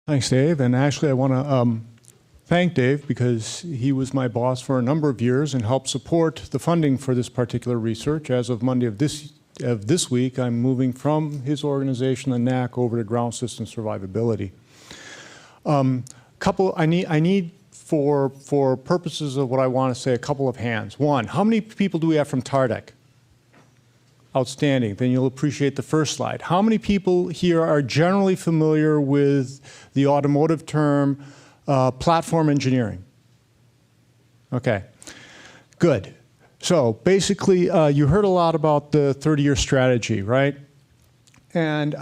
Thanks, Dave. And actually, I want to thank Dave because he was my boss for a number of years and helped support the funding for this particular research. As of Monday of this week, I'm moving from his organization, the NAC, over to ground system survivability. I need for purposes of what I want to say, a couple of hands. One, how many people do we have from TARDEC? Outstanding. Then you'll appreciate the first slide. How many people here are generally familiar with the automotive term platform engineering? Okay, good. So basically, you heard a lot about the 30-year strategy, right? And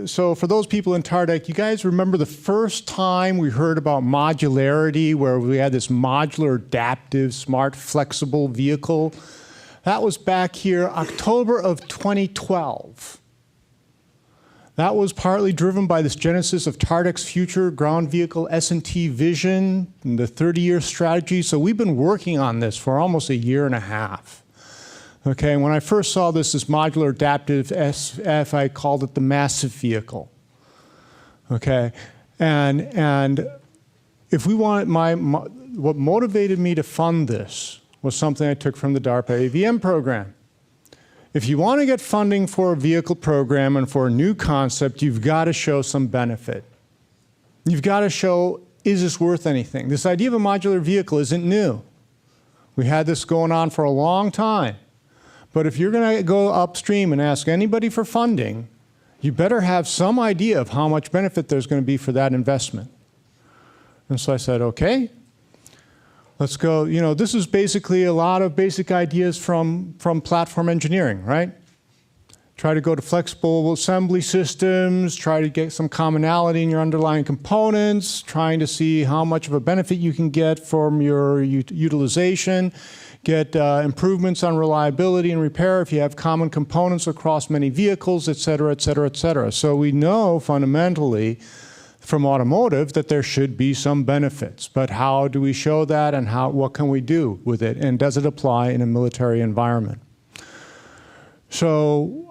so for those people in TARDEC, you guys remember the first time we heard about modularity, where we had this modular, adaptive, smart, flexible vehicle? That was back here, October of 2012. That was partly driven by this genesis of TARDEC's future ground vehicle S&T vision and the 30-year strategy. So we've been working on this for almost a year and a half. Okay, and when I first saw this modular adaptive SF, I called it the massive vehicle. Okay, and if we want, what motivated me to fund this was something I took from the DARPA AVM program. If you want to get funding for a vehicle program and for a new concept, you've got to show some benefit. You've got to show, is this worth anything? This idea of a modular vehicle isn't new. We had this going on for a long time. But if you're going to go upstream and ask anybody for funding, you better have some idea of how much benefit there's going to be for that investment. And so I said, okay, let's go. You know, this is basically a lot of basic ideas from platform engineering, right? Try to go to flexible assembly systems, try to get some commonality in your underlying components, trying to see how much of a benefit you can get from your utilization, get improvements on reliability and repair if you have common components across many vehicles, et cetera, et cetera, et cetera. So we know fundamentally from automotive that there should be some benefits, but how do we show that and what can we do with it, and does it apply in a military environment? So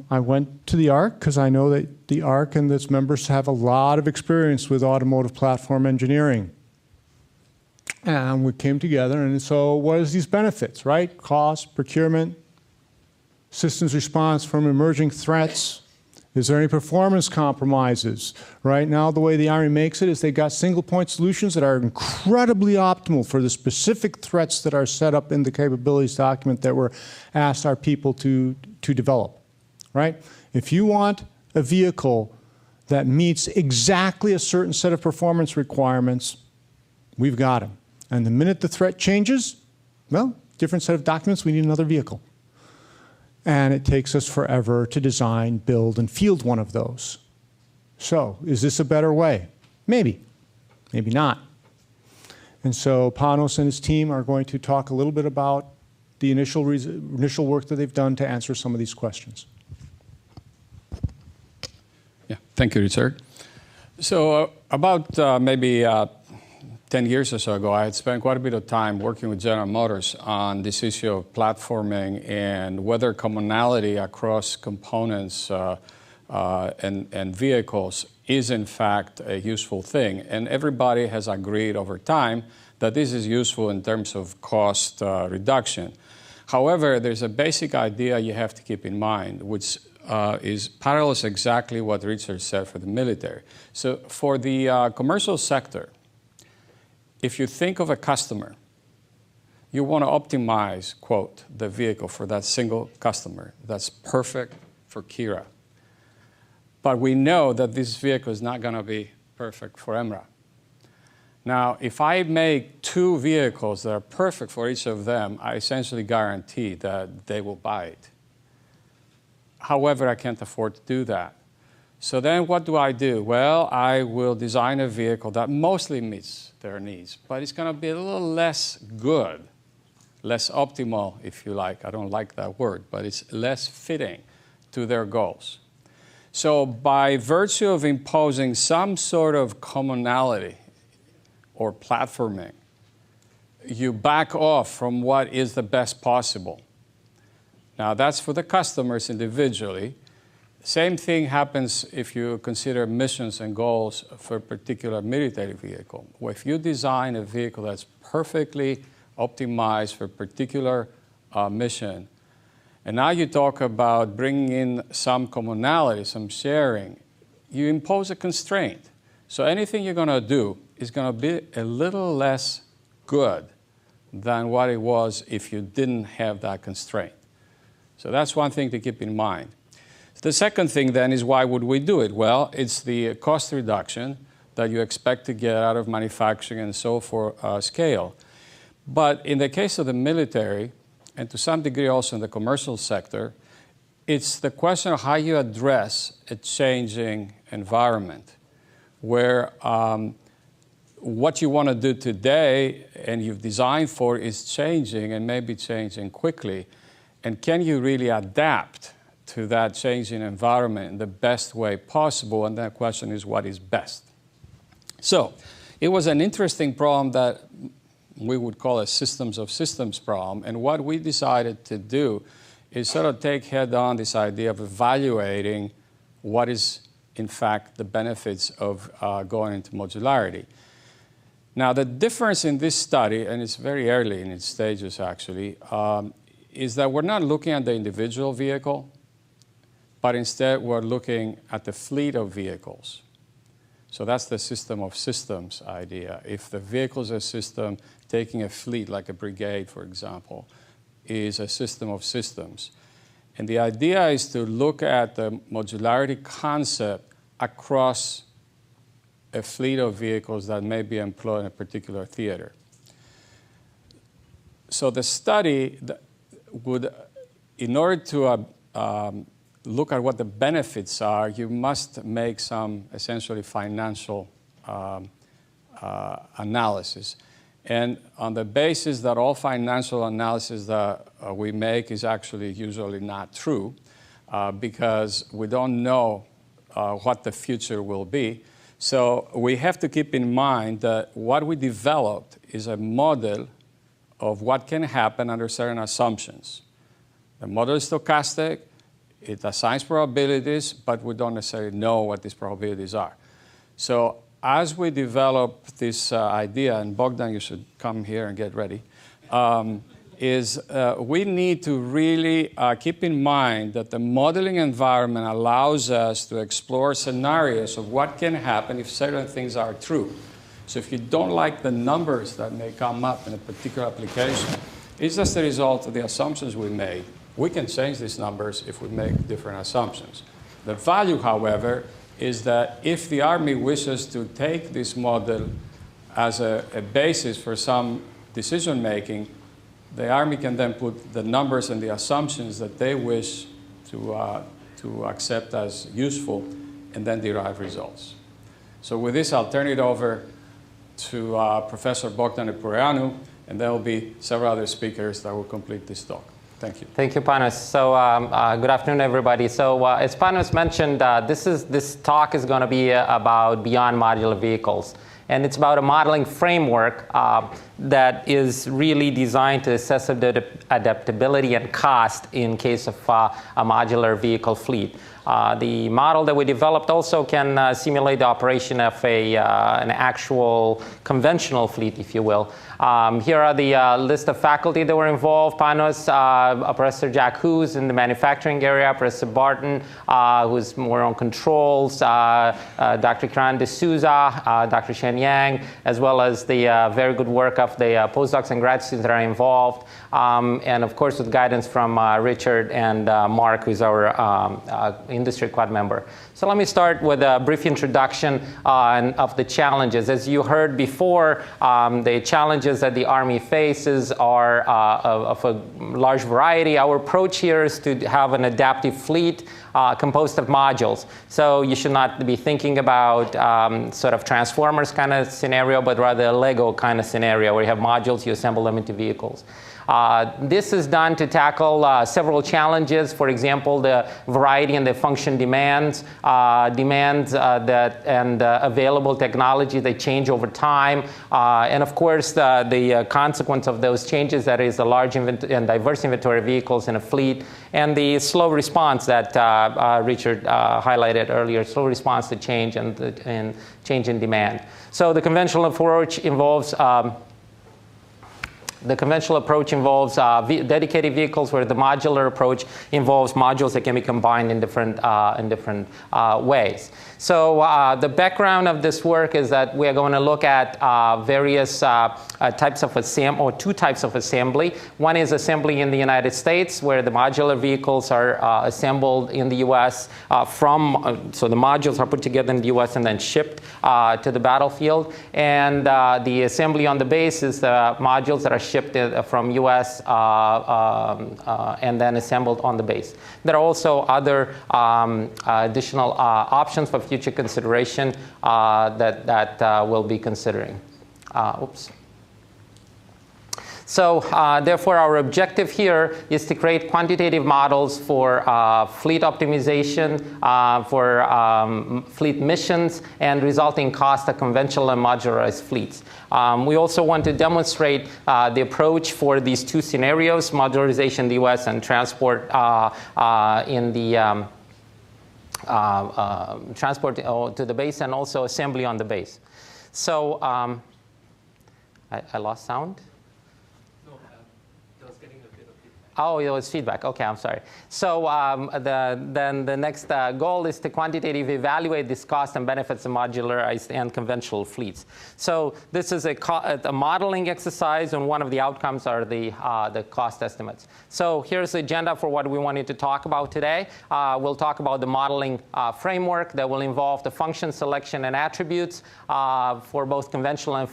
I went to the ARC because I know that the ARC and its members have a lot of experience with automotive platform engineering. And we came together, and so what is these benefits, right? Cost, procurement, systems response from emerging threats. Is there any performance compromises? Right now, the way the Army makes it is they've got single-point solutions that are incredibly optimal for the specific threats that are set up in the capabilities document that we're asked our people to develop, right? If you want a vehicle that meets exactly a certain set of performance requirements, we've got them. And the minute the threat changes, well, different set of documents, we need another vehicle. And it takes us forever to design, build, and field one of those. So, is this a better way? Maybe. Maybe not. And so Panos and his team are going to talk a little bit about the initial work that they've done to answer some of these questions. Yeah, thank you, Richard. So about maybe 10 years or so ago, I had spent quite a bit of time working with General Motors on this issue of platforming and whether commonality across components and vehicles is in fact a useful thing. And everybody has agreed over time that this is useful in terms of cost reduction. However, there's a basic idea you have to keep in mind, which parallels exactly what Richard said for the military. So for the commercial sector, if you think of a customer, you want to optimize, quote, the vehicle for that single customer. That's perfect for Kira. But we know that this vehicle is not going to be perfect for EMRA. Now, if I make two vehicles that are perfect for each of them, I essentially guarantee that they will buy it. However, I can't afford to do that. So then what do I do? Well, I will design a vehicle that mostly meets their needs, but it's going to be a little less good, less optimal, if you like. I don't like that word, but it's less fitting to their goals. So by virtue of imposing some sort of commonality or platforming, you back off from what is the best possible. Now, that's for the customers individually. Same thing happens if you consider missions and goals for a particular military vehicle. Well, if you design a vehicle that's perfectly optimized for a particular mission, and now you talk about bringing in some commonality, some sharing, you impose a constraint. So anything you're going to do is going to be a little less good than what it was if you didn't have that constraint. So that's one thing to keep in mind. The second thing then is, why would we do it? Well, it's the cost reduction that you expect to get out of manufacturing and so forth scale. But in the case of the military, and to some degree also in the commercial sector, it's the question of how you address a changing environment where what you want to do today and you've designed for is changing and maybe changing quickly. And can you really adapt to that changing environment in the best way possible? And that question is, what is best? So it was an interesting problem that we would call a systems of systems problem. And what we decided to do is sort of take head on this idea of evaluating what is, in fact, the benefits of going into modularity. Now, the difference in this study, and it's very early in its stages actually, is that we're not looking at the individual vehicle, but instead we're looking at the fleet of vehicles. So that's the system of systems idea. If the vehicle is a system, taking a fleet like a brigade, for example, is a system of systems. And the idea is to look at the modularity concept across a fleet of vehicles that may be employed in a particular theater. So the study would, in order to look at what the benefits are, you must make some essentially financial analysis. And on the basis that all financial analysis that we make is actually usually not true, because we don't know what the future will be. So we have to keep in mind that what we developed is a model of what can happen under certain assumptions. The model is stochastic. It assigns probabilities, but we don't necessarily know what these probabilities are. So as we develop this idea, and Bogdan, you should come here and get ready, we need to really keep in mind that the modeling environment allows us to explore scenarios of what can happen if certain things are true. So if you don't like the numbers that may come up in a particular application, it's just a result of the assumptions we made. We can change these numbers if we make different assumptions. The value, however, is that if the Army wishes to take this model as a basis for some decision making, the Army can then put the numbers and the assumptions that they wish to accept as useful and then derive results. So with this, I'll turn it over to Professor Bogdan Epureanu, and there will be several other speakers that will complete this talk. Thank you. Thank you, Panos. So good afternoon, everybody. So as Panos mentioned, this talk is going to be about beyond modular vehicles. And it's about a modeling framework that is really designed to assess adaptability and cost in case of a modular vehicle fleet. The model that we developed also can simulate the operation of an actual conventional fleet, if you will. Here are the list of faculty that were involved. Panos, Professor Jack Hoos in the manufacturing area, Professor Barton, who's more on controls, Dr. Kiran D'Souza, Dr. Shen Yang, as well as the very good work of the postdocs and grad students that are involved, and of course with guidance from Richard and Mark, who's our industry quad member. So let me start with a brief introduction of the challenges. As you heard before, the challenges that the Army faces are of a large variety. Our approach here is to have an adaptive fleet composed of modules. So you should not be thinking about sort of Transformers kind of scenario, but rather a Lego kind of scenario where you have modules, you assemble them into vehicles. This is done to tackle several challenges. For example, the variety and the function demands, and available technology that change over time, and of course the consequence of those changes, that is a large and diverse inventory of vehicles in a fleet, and the slow response that Richard highlighted earlier, slow response to change and change in demand. So the conventional approach involves dedicated vehicles, where the modular approach involves modules that can be combined in different ways. So the background of this work is that we are going to look at various types of two types of assembly. One is assembly in the United States, where the modular vehicles are assembled in the U.S. So the modules are put together in the U.S. and then shipped to the battlefield. And the assembly on the base is the modules that are shipped from U.S. And then assembled on the base. There are also other additional options for future consideration that we'll be considering. So therefore, our objective here is to create quantitative models for fleet optimization, for fleet missions, and resulting cost of conventional and modularized fleets. We also want to demonstrate the approach for these two scenarios, modularization in the US and transport in the transport to the base, and also assembly on the base. So I lost sound. Oh, it was feedback. OK, I'm sorry. So then the next goal is to quantitatively evaluate this cost and benefits of modularized and conventional fleets. So this is a modeling exercise, and one of the outcomes are the cost estimates. So here's the agenda for what we wanted to talk about today. We'll talk about the modeling framework that will involve the function selection and attributes for both conventional and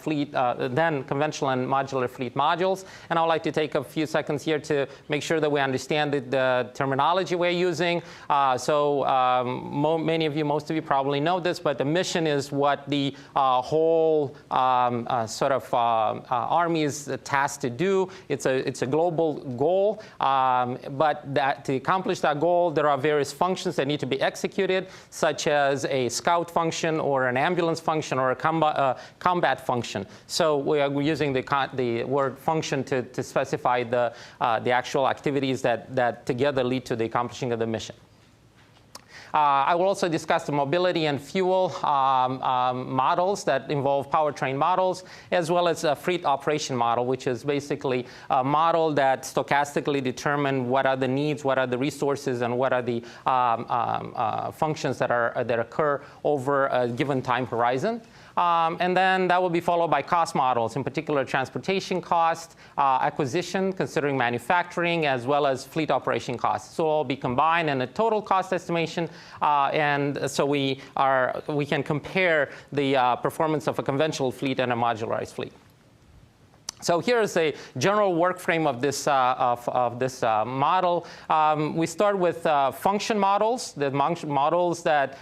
conventional and modular fleet modules. And I'd like to take a few seconds here to make sure that we understand the terminology we're using. Most of you probably know this, but the mission is what the whole army is tasked to do. It's a global goal, but to accomplish that goal, there are various functions that need to be executed, such as a scout function or an ambulance function or a combat function. So we're using the word function to specify the actual activities that together lead to the accomplishing of the mission. I will also discuss the mobility and fuel models that involve powertrain models, as well as a fleet operation model, which is basically a model that stochastically determine what are the needs, what are the resources, and what are the functions that occur over a given time horizon. And then that will be followed by cost models, in particular transportation cost, acquisition, considering manufacturing, as well as fleet operation costs. So all be combined in a total cost estimation, and so we can compare the performance of a conventional fleet and a modularized fleet. So here is a general work frame of this model. We start with function models, the models that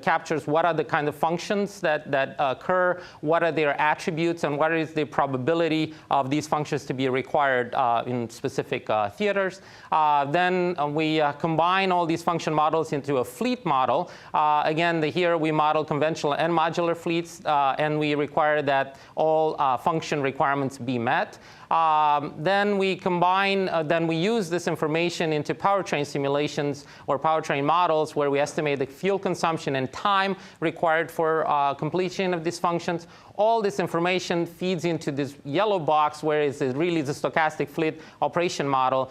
captures what are the kind of functions that occur, what are their attributes, and what is the probability of these functions to be required in specific theaters. Then we combine all these function models into a fleet model. Again, here we model conventional and modular fleets, and we require that all function requirements be met. Then we use this information into powertrain simulations or powertrain models, where we estimate the fuel consumption and time required for completion of these functions. All this information feeds into this yellow box, where it's really the stochastic fleet operation model,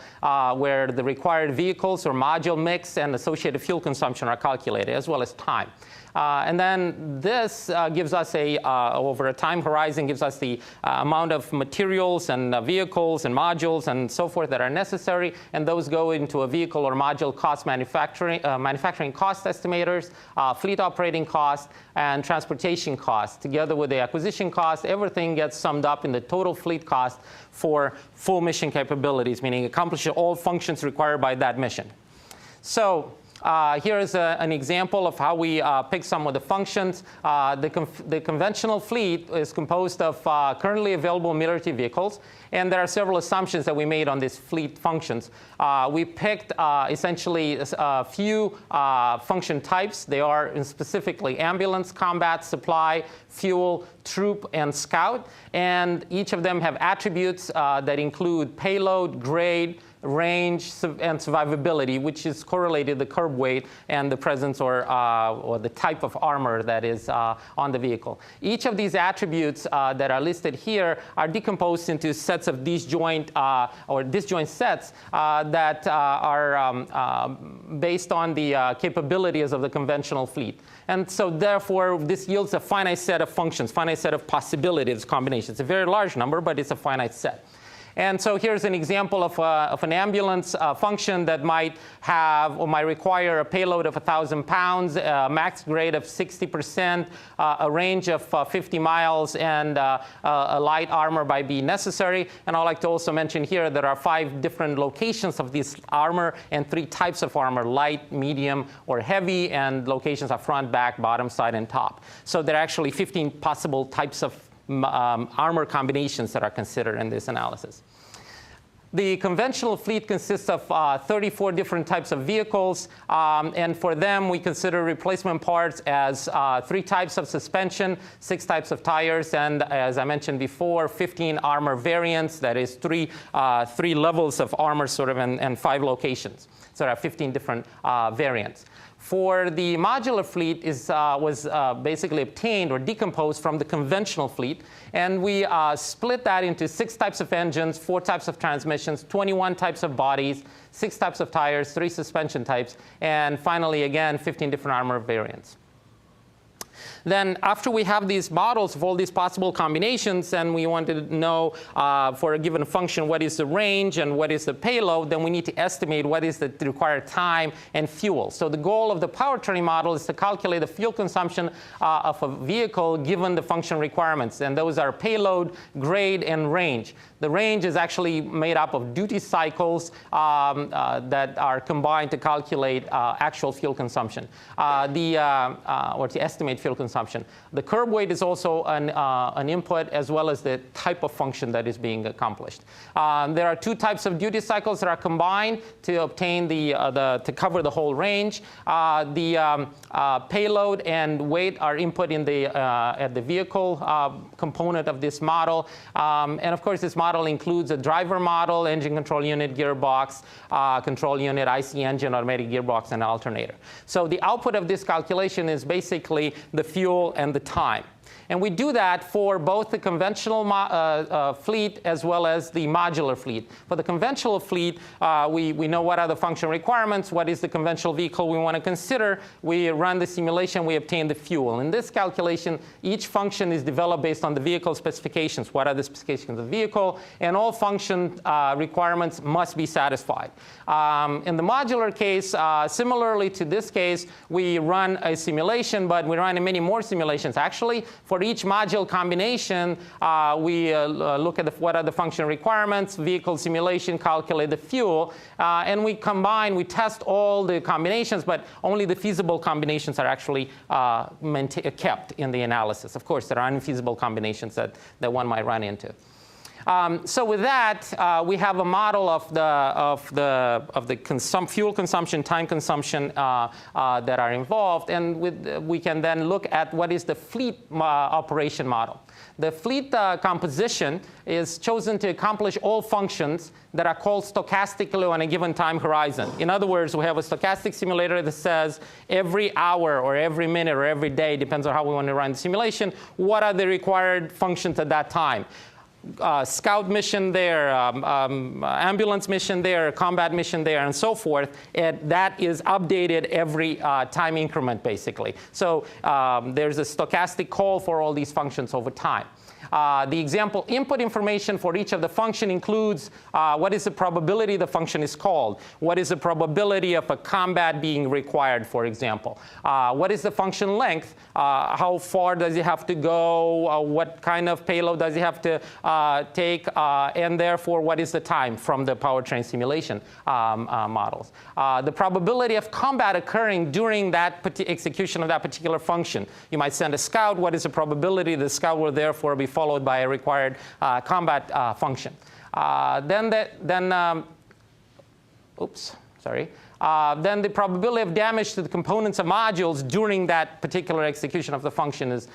where the required vehicles or module mix and associated fuel consumption are calculated, as well as time. And then this gives us over a time horizon, gives us the amount of materials and vehicles and modules and so forth that are necessary. And those go into a vehicle or module cost manufacturing cost estimators, fleet operating cost, and transportation cost. Together with the acquisition cost, everything gets summed up in the total fleet cost for full mission capabilities, meaning accomplishing all functions required by that mission. So here is an example of how we pick some of the functions. The conventional fleet is composed of currently available military vehicles, and there are several assumptions that we made on these fleet functions. We picked essentially a few function types. They are specifically ambulance, combat, supply, fuel, troop, and scout. And each of them have attributes that include payload, grade, range, and survivability, which is correlated to the curb weight and the presence or the type of armor that is on the vehicle. Each of these attributes that are listed here are decomposed into sets of disjoint or disjoint sets that are based on the capabilities of the conventional fleet. And so therefore, this yields a finite set of functions, finite set of possibilities, combinations. It's a very large number, but it's a finite set. And so here's an example of an ambulance function that might have or might require a payload of 1,000 pounds, a max grade of 60%, a range of 50 miles, and a light armor by B necessary. And I'd like to also mention here there are 5 different locations of this armor and 3 types of armor: light, medium, or heavy, and locations are front, back, bottom, side, and top. So there are actually 15 possible types of armor combinations that are considered in this analysis. The conventional fleet consists of 34 different types of vehicles, and for them we consider replacement parts as 3 types of suspension, 6 types of tires, and as I mentioned before, 15 armor variants. That is 3 levels of armor sort of and 5 locations. So there are 15 different variants. For the modular fleet was basically obtained or decomposed from the conventional fleet, and we split that into 6 types of engines, 4 types of transmissions, 21 types of bodies, 6 types of tires, 3 suspension types, and finally, again, 15 different armor variants. Then after we have these models of all these possible combinations, and we want to know for a given function what is the range and what is the payload, then we need to estimate what is the required time and fuel. So the goal of the powertrain model is to calculate the fuel consumption of a vehicle given the function requirements. And those are payload, grade, and range. The range is actually made up of duty cycles that are combined to calculate actual fuel consumption, or to estimate fuel consumption. The curb weight is also an input, as well as the type of function that is being accomplished. There are 2 types of duty cycles that are combined to obtain to cover the whole range. The payload and weight are input in at the vehicle component of this model, and of course this model includes a driver model, engine control unit, gearbox, control unit, IC engine, automatic gearbox, and alternator. So the output of this calculation is basically the fuel and the time. And we do that for both the conventional fleet as well as the modular fleet. For the conventional fleet, we know what are the function requirements, what is the conventional vehicle we want to consider. We run the simulation, we obtain the fuel. In this calculation, each function is developed based on the vehicle specifications. What are the specifications of the vehicle? And all function requirements must be satisfied. In the modular case, similarly to this case, we run a simulation, but we run many more simulations. Actually, for each module combination, we look at what are the function requirements, vehicle simulation, calculate the fuel, and we test all the combinations, but only the feasible combinations are actually kept in the analysis. Of course, there are unfeasible combinations that one might run into. So with that, we have a model of the fuel consumption, time consumption that are involved, and we can then look at what is the fleet operation model. The fleet composition is chosen to accomplish all functions that are called stochastically on a given time horizon. In other words, we have a stochastic simulator that says every hour or every minute or every day, depends on how we want to run the simulation, what are the required functions at that time. Scout mission there, ambulance mission there, combat mission there, and so forth. And that is updated every time increment, basically. So there's a stochastic call for all these functions over time. The example input information for each of the function includes what is the probability the function is called, what is the probability of a combat being required, for example, what is the function length, how far does it have to go, what kind of payload does it have to take, and therefore what is the time from the powertrain simulation models. The probability of combat occurring during that execution of that particular function. You might send a scout. What is the probability the scout will therefore be followed by a required then the probability of damage to the components of modules during that particular execution of the function is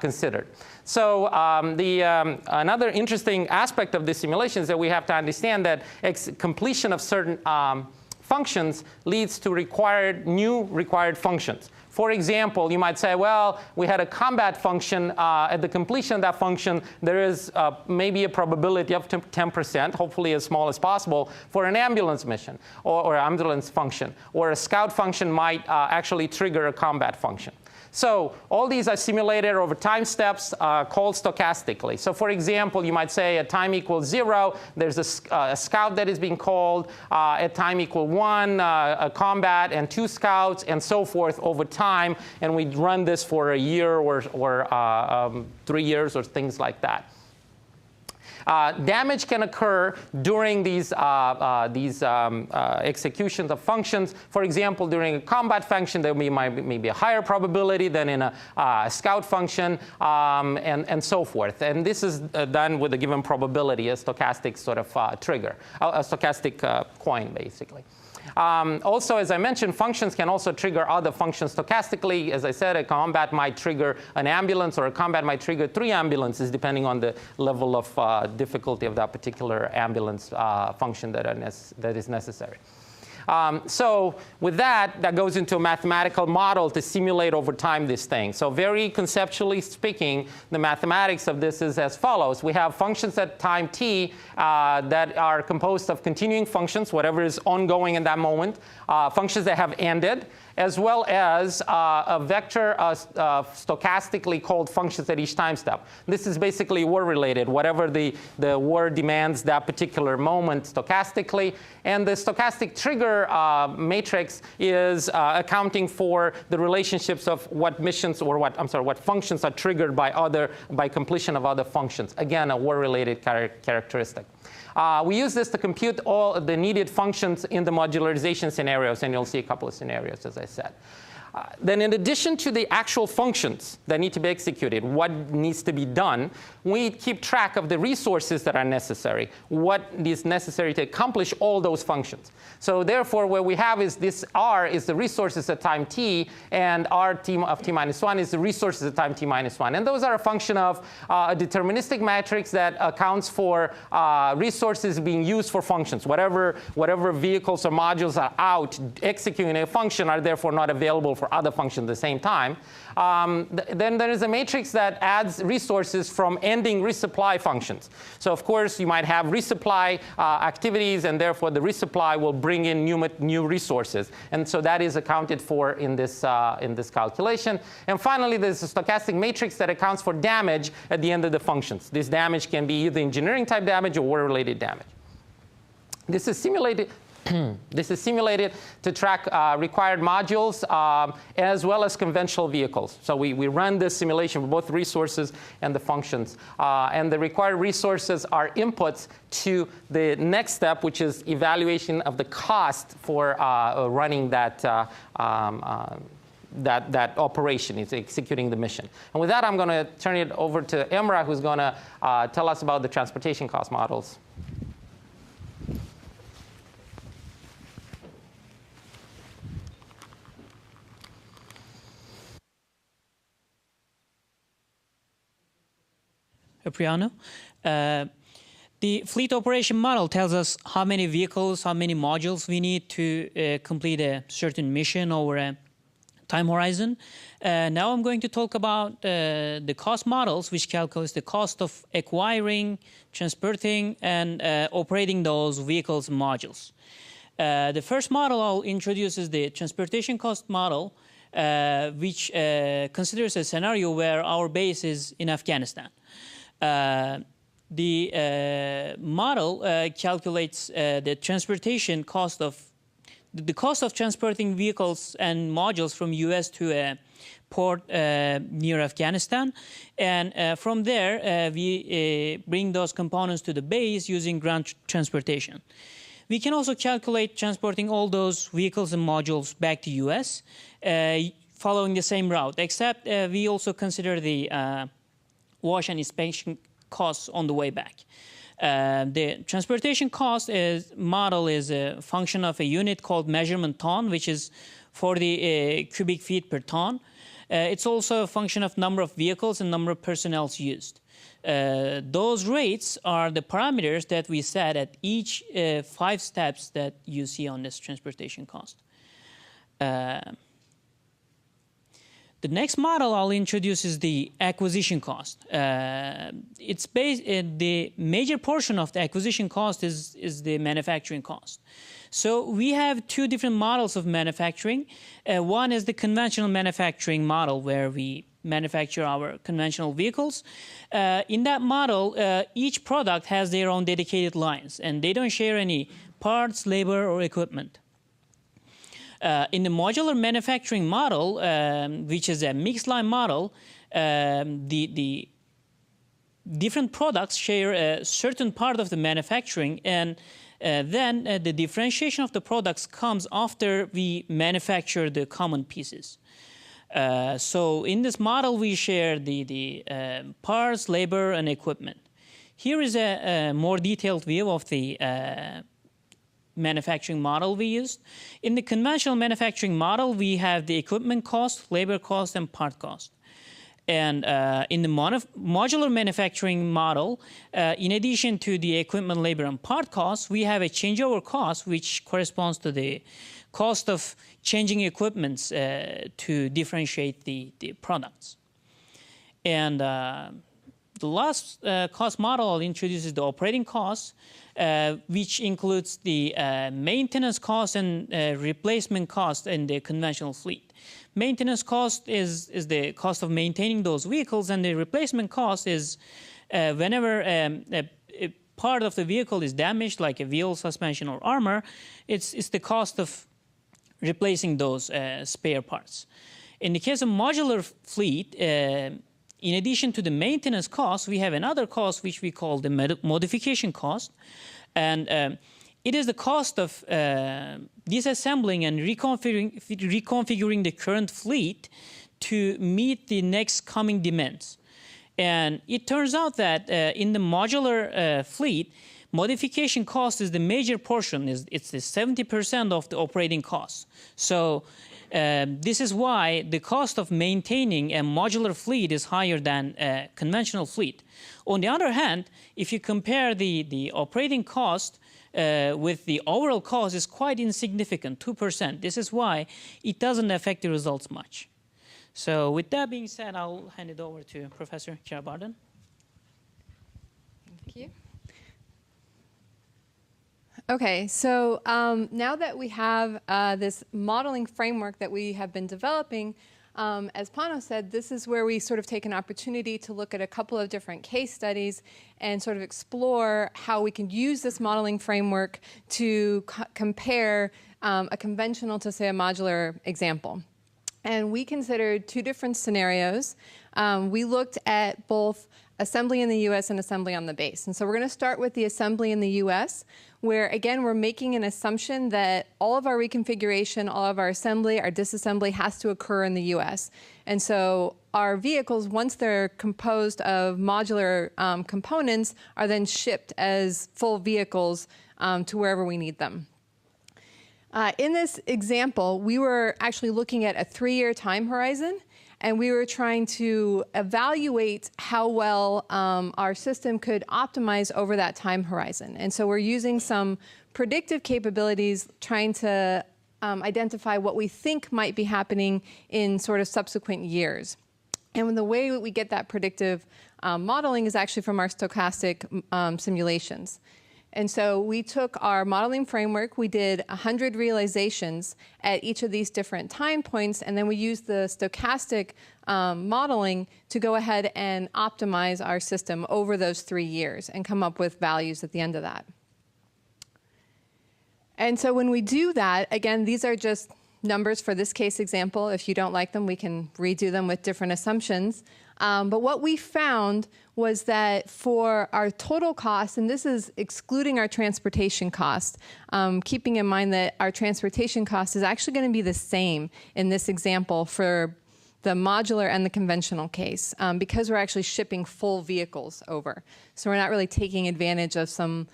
considered. So another interesting aspect of this simulation is that we have to understand that completion of certain functions leads to new required functions. For example, you might say, well, we had a combat function. At the completion of that function, there is maybe a probability of 10%, hopefully as small as possible, for an ambulance mission or ambulance function. Or a scout function might actually trigger a combat function. So all these are simulated over time steps called stochastically. So for example, you might say at time equals 0, there's a scout that is being called. At time equal 1, a combat and 2 scouts, and so forth over time. And we run this for a year or 3 years or things like that. Damage can occur during these executions of functions. For example, during a combat function, there may be a higher probability than in a scout function, and so forth. And this is done with a given probability, a stochastic sort of trigger, a stochastic coin, basically. Also, as I mentioned, functions can also trigger other functions stochastically. As I said, a combat might trigger an ambulance, or a combat might trigger 3 ambulances, depending on the level of difficulty of that particular ambulance function that is necessary. So with that goes into a mathematical model to simulate over time this thing. So very conceptually speaking, the mathematics of this is as follows. We have functions at time t that are composed of continuing functions, whatever is ongoing in that moment, functions that have ended, as well as a vector stochastically called functions at each time step. This is basically war-related, whatever the war demands that particular moment stochastically. And the stochastic trigger matrix is accounting for the relationships of what missions or what functions are triggered by completion of other functions. Again, a war-related characteristic. We use this to compute all the needed functions in the modularization scenarios, and you'll see a couple of scenarios, as I said. Then in addition to the actual functions that need to be executed, what needs to be done, we keep track of the resources that are necessary, what is necessary to accomplish all those functions. So therefore, what we have is this R is the resources at time t, and R of t minus 1 is the resources at time t minus 1. And those are a function of a deterministic matrix that accounts for resources being used for functions. Whatever vehicles or modules are out executing a function are therefore not available for other functions at the same time. Then there is a matrix that adds resources from ending resupply functions. So of course, you might have resupply activities, and therefore the resupply will bring in new resources. And so that is accounted for in this calculation. And finally, there's a stochastic matrix that accounts for damage at the end of the functions. This damage can be either engineering type damage or war-related damage. This is simulated. This is simulated to track required modules as well as conventional vehicles. So we run this simulation for both resources and the functions. And the required resources are inputs to the next step, which is evaluation of the cost for running that operation, is executing the mission. And with that, I'm going to turn it over to Emrah, who's going to tell us about the transportation cost models. Priano. The fleet operation model tells us how many vehicles, how many modules we need to complete a certain mission over a time horizon. Now I'm going to talk about the cost models, which calculates the cost of acquiring, transporting, and operating those vehicles and modules. The first model I'll introduce is the transportation cost model, which considers a scenario where our base is in Afghanistan. The model calculates the transportation cost of the cost of transporting vehicles and modules from U.S. to a port near Afghanistan, and from there we bring those components to the base using ground transportation. We can also calculate transporting all those vehicles and modules back to U.S. Following the same route, except we also consider the wash and inspection costs on the way back. The transportation cost model is a function of a unit called measurement ton, which is 40 cubic feet per ton. It's also a function of number of vehicles and number of personnel used. Those rates are the parameters that we set at each 5 steps that you see on this transportation cost. The next model I'll introduce is the acquisition cost. It's based, the major portion of the acquisition cost is the manufacturing cost. So we have 2 different models of manufacturing. One is the conventional manufacturing model, where we manufacture our conventional vehicles. In that model, each product has their own dedicated lines, and they don't share any parts, labor, or equipment. In the modular manufacturing model, which is a mixed line model, the different products share a certain part of the manufacturing, and then the differentiation of the products comes after we manufacture the common pieces. So in this model, we share the parts, labor, and equipment. Here is a more detailed view of the manufacturing model we used. In the conventional manufacturing model, we have the equipment cost, labor cost, and part cost. And in the modular manufacturing model, in addition to the equipment, labor, and part cost, we have a changeover cost, which corresponds to the cost of changing equipments to differentiate the products. And the last cost model I'll introduce is the operating cost, which includes the maintenance cost and replacement cost in the conventional fleet. Maintenance cost is the cost of maintaining those vehicles, and the replacement cost is whenever a part of the vehicle is damaged, like a wheel, suspension, or armor, it's the cost of replacing those spare parts. In the case of modular fleet, in addition to the maintenance cost, we have another cost which we call the modification cost. And it is the cost of disassembling and reconfiguring the current fleet to meet the next coming demands. And it turns out that in the modular fleet, modification cost is the major portion. It's the 70% of the operating cost. So this is why the cost of maintaining a modular fleet is higher than a conventional fleet. On the other hand, if you compare the operating cost with the overall cost, is quite insignificant, 2%. This is why it doesn't affect the results much. So with that being said, I'll hand it over to Professor Kirabarden. Thank you. Okay, so now that we have this modeling framework that we have been developing, as Pano said, this is where we sort of take an opportunity to look at a couple of different case studies and sort of explore how we can use this modeling framework to compare a conventional to, say, a modular example. And we considered 2 different scenarios. We looked at both assembly in the US and assembly on the base. And so we're going to start with the assembly in the US, where again, we're making an assumption that all of our reconfiguration, all of our assembly, our disassembly has to occur in the US. And so our vehicles, once they're composed of modular components, are then shipped as full vehicles to wherever we need them. In this example, we were actually looking at a 3-year time horizon, and we were trying to evaluate how well our system could optimize over that time horizon. And so we're using some predictive capabilities, trying to identify what we think might be happening in sort of subsequent years. And the way we get that predictive modeling is actually from our stochastic simulations. And so we took our modeling framework, we did 100 realizations at each of these different time points, and then we used the stochastic modeling to go ahead and optimize our system over those 3 years and come up with values at the end of that. And so when we do that, again, these are just numbers for this case example. If you don't like them, we can redo them with different assumptions. But what we found was that for our total cost, and this is excluding our transportation cost, keeping in mind that our transportation cost is actually going to be the same in this example for the modular and the conventional case, because we're actually shipping full vehicles over. So we're not really taking advantage of some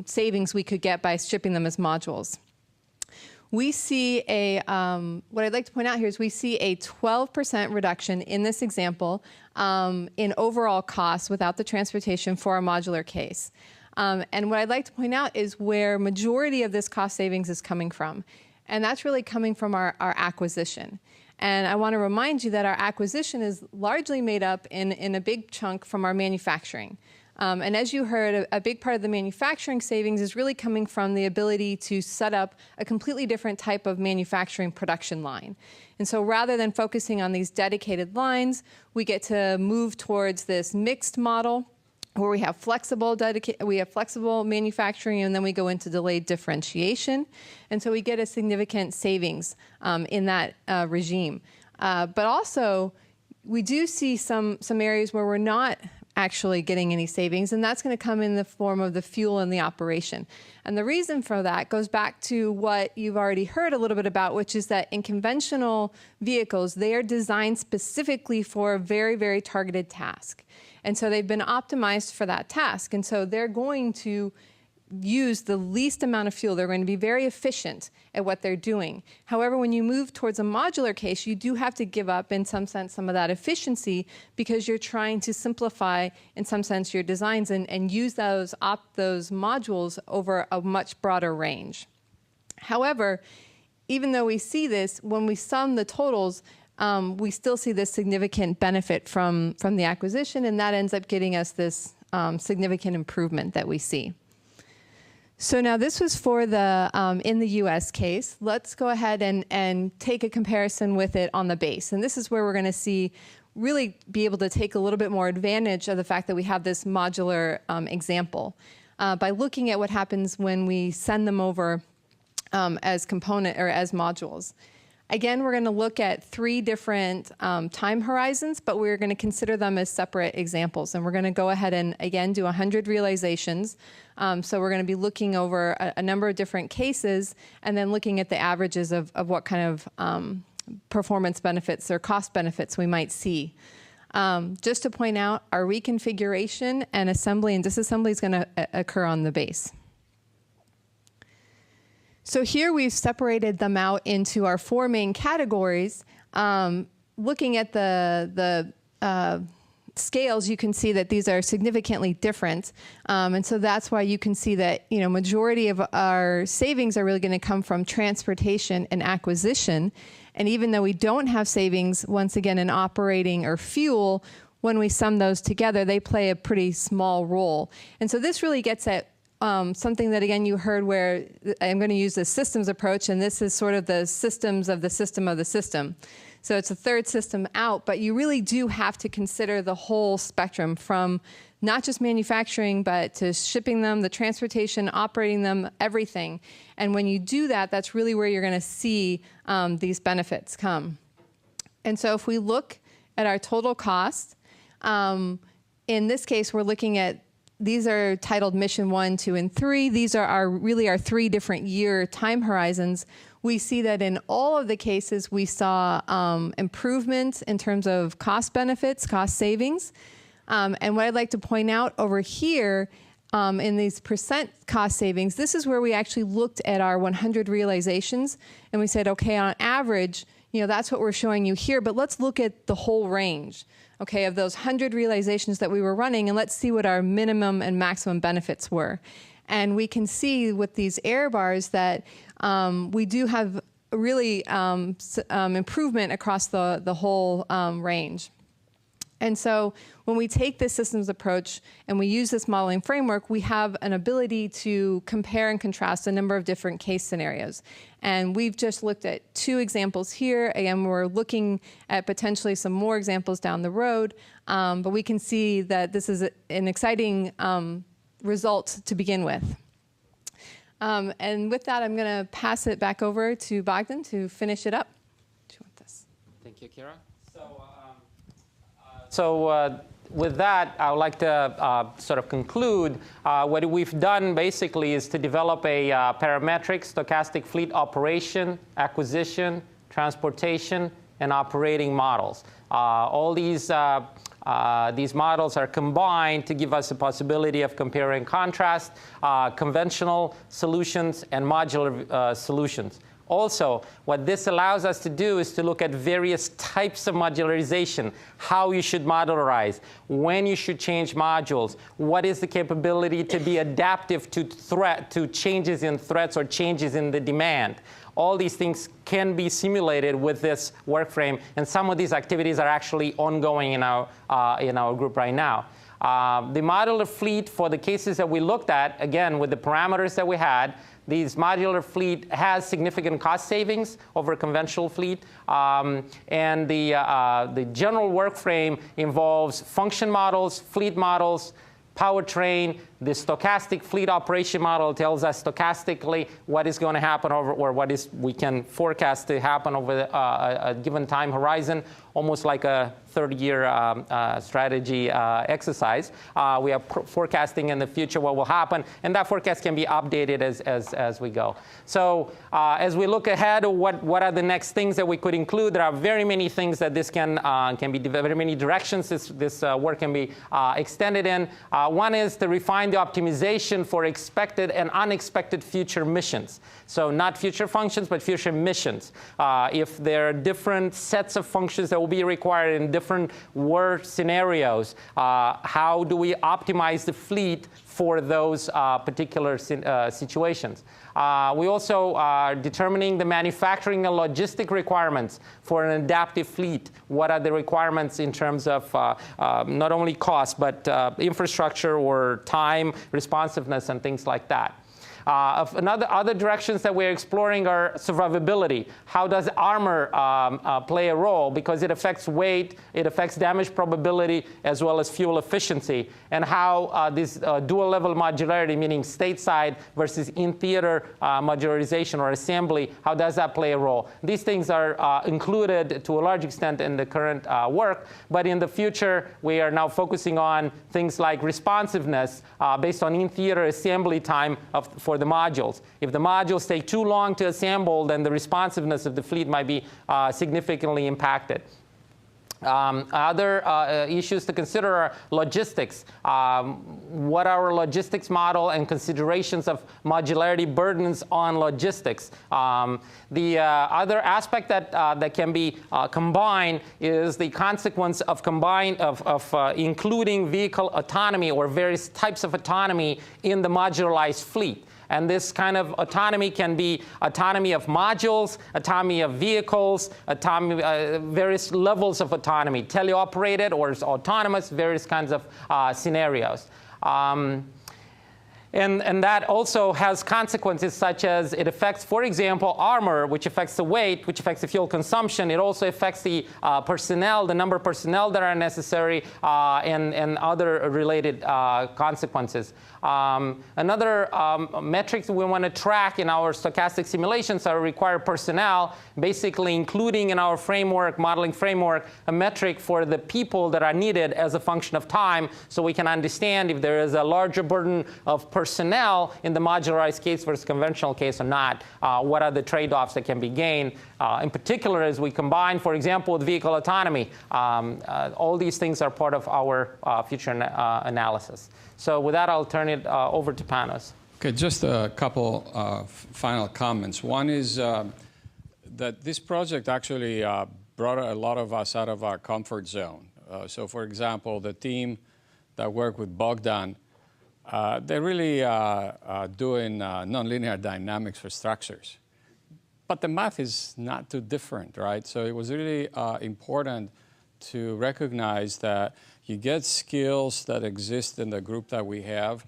savings we could get by shipping them as modules. We see what I'd like to point out here is we see a 12% reduction in this example in overall costs without the transportation for a modular case. And what I'd like to point out is where majority of this cost savings is coming from. And that's really coming from our acquisition. And I want to remind you that our acquisition is largely made up in a big chunk from our manufacturing. And as you heard, a big part of the manufacturing savings is really coming from the ability to set up a completely different type of manufacturing production line. And so rather than focusing on these dedicated lines, we get to move towards this mixed model where we have flexible manufacturing, and then we go into delayed differentiation. And so we get a significant savings in that regime. But also, we do see some areas where we're not actually getting any savings, and that's going to come in the form of the fuel and the operation. And the reason for that goes back to what you've already heard a little bit about, which is that in conventional vehicles, they are designed specifically for a very, very targeted task. And so they've been optimized for that task. And so they're going to use the least amount of fuel. They're going to be very efficient at what they're doing. However, when you move towards a modular case, you do have to give up, in some sense, some of that efficiency because you're trying to simplify, in some sense, your designs and use those modules over a much broader range. However, even though we see this, when we sum the totals, we still see this significant benefit from the acquisition, and that ends up getting us this significant improvement that we see. So now this was for the in the US case. Let's go ahead and take a comparison with it on the base. And this is where we're going to really be able to take a little bit more advantage of the fact that we have this modular example by looking at what happens when we send them over as component or as modules. Again, we're going to look at 3 different time horizons, but we're going to consider them as separate examples. And we're going to go ahead and, again, do 100 realizations. So we're going to be looking over a number of different cases and then looking at the averages of what kind of performance benefits or cost benefits we might see. Just to point out, our reconfiguration and assembly and disassembly is going to occur on the base. So here we've separated them out into our 4 main categories. Looking at the scales, you can see that these are significantly different. And so that's why you can see that, majority of our savings are really going to come from transportation and acquisition. And even though we don't have savings, once again, in operating or fuel, when we sum those together, they play a pretty small role. And so this really gets at something that, again, you heard where I'm going to use the systems approach, and this is sort of the systems of the system of the system. So it's a third system out, but you really do have to consider the whole spectrum from not just manufacturing, but to shipping them, the transportation, operating them, everything. And when you do that, that's really where you're going to see these benefits come. And so if we look at our total cost, in this case, we're looking at these are titled Mission 1, 2, and 3. These are really our 3 different year time horizons. We see that in all of the cases, we saw improvements in terms of cost benefits, cost savings. And what I'd like to point out over here in these percent cost savings, this is where we actually looked at our 100 realizations. And we said, okay, on average, that's what we're showing you here. But let's look at the whole range. Okay, of those 100 realizations that we were running, and let's see what our minimum and maximum benefits were. And we can see with these error bars that we do have really improvement across the whole range. And so when we take this systems approach and we use this modeling framework, we have an ability to compare and contrast a number of different case scenarios. And we've just looked at 2 examples here. Again, we're looking at potentially some more examples down the road. But we can see that this is an exciting result to begin with. And with that, I'm going to pass it back over to Bogdan to finish it up. Do you want this? Thank you, Kira. So with that, I would like to sort of conclude. What we've done basically is to develop a parametric stochastic fleet operation, acquisition, transportation, and operating models. All these models are combined to give us the possibility of compare and contrast conventional solutions and modular solutions. Also, what this allows us to do is to look at various types of modularization, how you should modularize, when you should change modules, what is the capability to be adaptive to changes in threats or changes in the demand. All these things can be simulated with this Workframe, and some of these activities are actually ongoing in our group right now. The modular fleet, for the cases that we looked at, again, with the parameters that we had, these modular fleet has significant cost savings over a conventional fleet. And the general Workframe involves function models, fleet models, powertrain. The stochastic fleet operation model tells us stochastically what is going to happen or we can forecast to happen over a given time horizon, almost like a 30-year strategy exercise. We are forecasting in the future what will happen, and that forecast can be updated as we go. So as we look ahead, what are the next things that we could include? There are very many things that this can be, very many directions this work can be extended in. One is to refine the optimization for expected and unexpected future missions. So not future functions, but future missions. If there are different sets of functions that will be required in different work scenarios, how do we optimize the fleet for those particular situations? We also are determining the manufacturing and logistic requirements for an adaptive fleet. What are the requirements in terms of not only cost, but infrastructure or time, responsiveness, and things like that. Other directions that we're exploring are survivability. How does armor play a role? Because it affects weight, it affects damage probability, as well as fuel efficiency. And how this dual-level modularity, meaning stateside versus in-theater modularization or assembly, how does that play a role? These things are included to a large extent in the current work, but in the future, we are now focusing on things like responsiveness based on in-theater assembly time for the modules. If the modules take too long to assemble, then the responsiveness of the fleet might be significantly impacted. Other issues to consider are logistics. What are our logistics model and considerations of modularity burdens on logistics? The other aspect that can be combined is the consequence of including vehicle autonomy or various types of autonomy in the modularized fleet. And this kind of autonomy can be autonomy of modules, autonomy of vehicles, autonomy, various levels of autonomy, teleoperated or autonomous, various kinds of scenarios. And that also has consequences such as it affects, for example, armor, which affects the weight, which affects the fuel consumption. It also affects the personnel, the number of personnel that are necessary, and other related consequences. Another metrics we want to track in our stochastic simulations are required personnel, basically including in our framework, modeling framework, a metric for the people that are needed as a function of time, so we can understand if there is a larger burden of personnel in the modularized case versus conventional case or not. What are the trade-offs that can be gained? In particular, as we combine, for example, with vehicle autonomy, all these things are part of our future analysis. So with that, I'll turn it over to Panos. Okay, just a couple final comments. One is that this project actually brought a lot of us out of our comfort zone. So for example, the team that worked with Bogdan, they're really doing nonlinear dynamics for structures. But the math is not too different, right? So it was really important to recognize that you get skills that exist in the group that we have.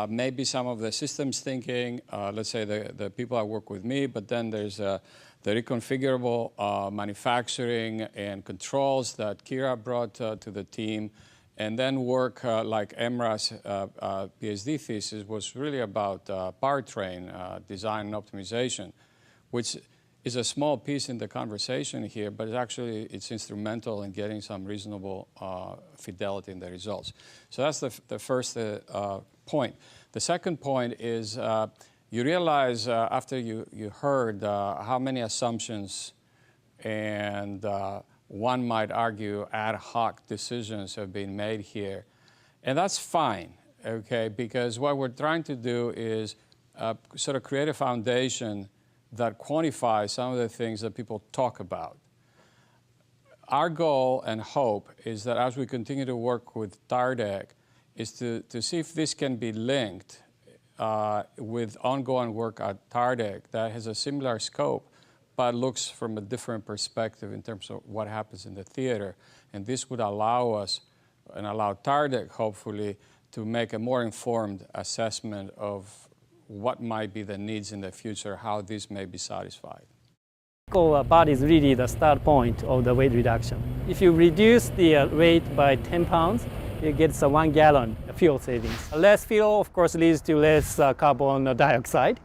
Maybe some of the systems thinking, let's say the people that work with me, but then there's the reconfigurable manufacturing and controls that Kira brought to the team. And then work like Emra's PhD thesis was really about powertrain design and optimization, which is a small piece in the conversation here, but it's instrumental in getting some reasonable fidelity in the results. So that's the first point. The second point is you realize after you heard how many assumptions and one might argue ad hoc decisions have been made here. And that's fine, okay, because what we're trying to do is sort of create a foundation that quantifies some of the things that people talk about. Our goal and hope is that as we continue to work with TARDEC is to see if this can be linked with ongoing work at TARDEC that has a similar scope but looks from a different perspective in terms of what happens in the theater. And this would allow us and allow TARDEC, hopefully, to make a more informed assessment of what might be the needs in the future, how this may be satisfied. Body is really the start point of the weight reduction. If you reduce the weight by 10 pounds, you get 1 gallon fuel savings. Less fuel, of course, leads to less carbon dioxide.